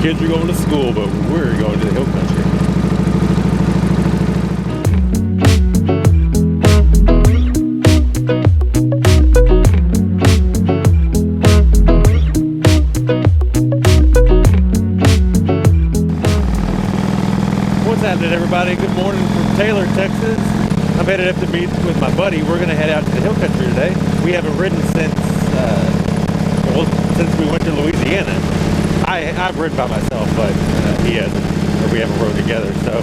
Kids are going to school, but we're going to the hill country. What's happening, everybody? Good morning from Taylor, Texas. I'm headed up to meet with my buddy. We're going to head out to the hill country today. We haven't ridden since we went to Louisiana. I've ridden by myself, but he hasn't, or we haven't rode together. So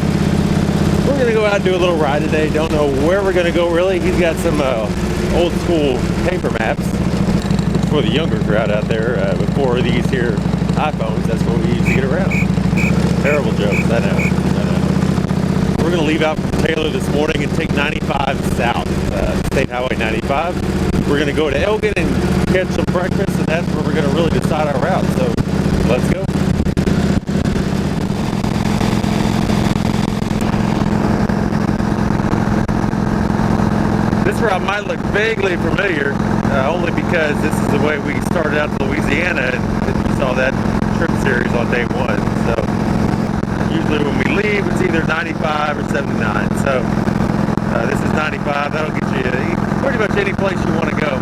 we're going to go out and do a little ride today. Don't know where we're going to go, really. He's got some old school paper maps for the younger crowd out there. Before these here iPhones, that's what we used to get around. Terrible jokes, I know. We're going to leave out from Taylor this morning and take 95 south, State Highway 95. We're going to go to Elgin and catch some breakfast, and that's where we're going to really decide our route. So let's go. This route might look vaguely familiar, only because this is the way we started out to Louisiana, and you saw that trip series on day one. So usually when we leave, it's either 95 or 79. So this is 95. That'll get you pretty much any place you want to go.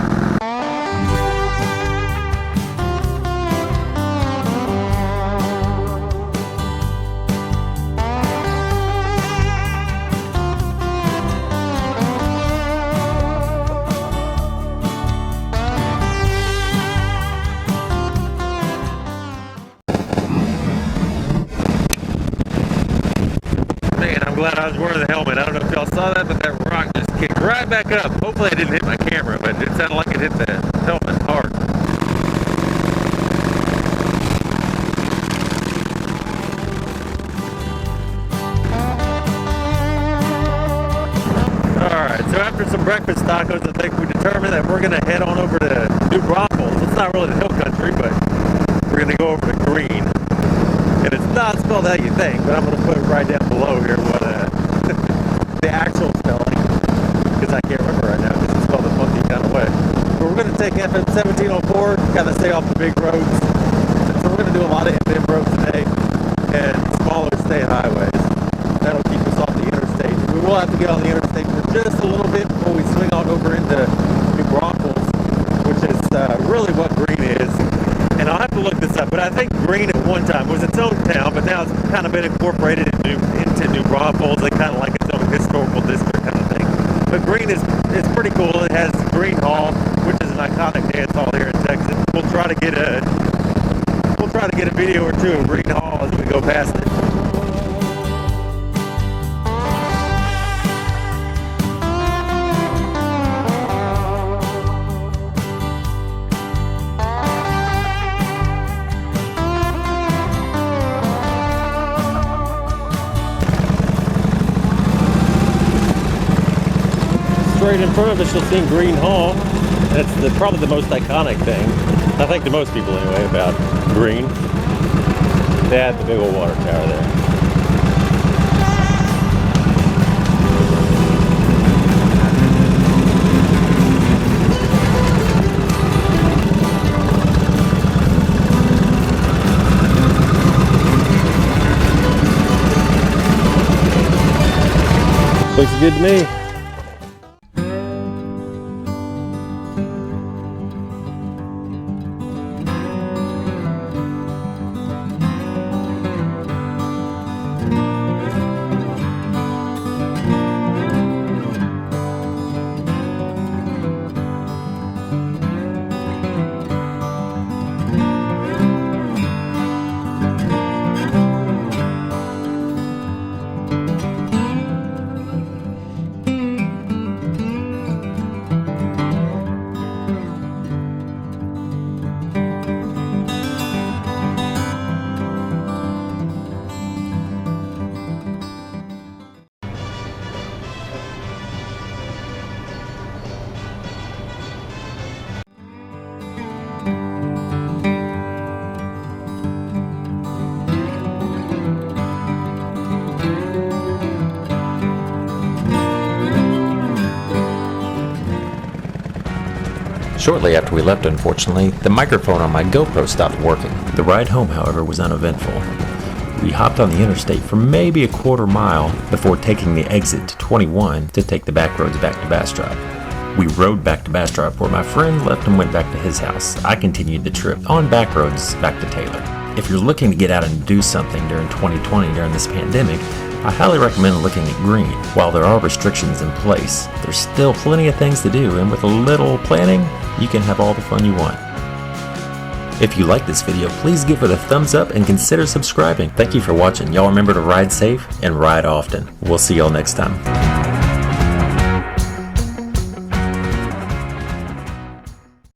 I'm glad I was wearing the helmet. I don't know if y'all saw that, but that rock just kicked right back up. Hopefully it didn't hit my camera, but it sounded like it hit the helmet hard. Alright, so after some breakfast tacos, I think we determined that we're going to head on over to New Braunfels. It's not really the hill country, but we're going to go over to Gruene. And it's not spelled how you think, but I'm going to put it right down below here what the actual spelling, because I can't remember right now because it's spelled a funky kind of way. But we're going to take FM 1704, kind of stay off the big roads. So we're going to do a lot of FM roads today and smaller state highways. That'll keep us off the interstate. We will have to get on the interstate for just a little bit before we swing on over into New Braunfels, which is really what Gruene is. And I'll have to look this up, but I think Gruene at one time was its own town, but now it's kind of been incorporated into New Braunfels, and kind of like its own historical district kind of thing. But Gruene is pretty cool. It has Green Hall, which is an iconic dance hall here in Texas. We'll try to get a video or two of Green Hall as we go past it. Right in front of us, you'll see Green Hall. That's probably the most iconic thing, I think, to most people anyway, about Gruene. They had the big old water tower there. Looks good to me. Shortly after we left, unfortunately, the microphone on my GoPro stopped working. The ride home, however, was uneventful. We hopped on the interstate for maybe a quarter mile before taking the exit to 21 to take the back roads back to Bastrop. We rode back to Bastrop where my friend left and went back to his house. I continued the trip on back roads back to Taylor. If you're looking to get out and do something during 2020 during this pandemic, I highly recommend looking at Gruene. While there are restrictions in place, there's still plenty of things to do, and with a little planning, you can have all the fun you want. If you like this video, please give it a thumbs up and consider subscribing. Thank you for watching. Y'all remember to ride safe and ride often. We'll see y'all next time.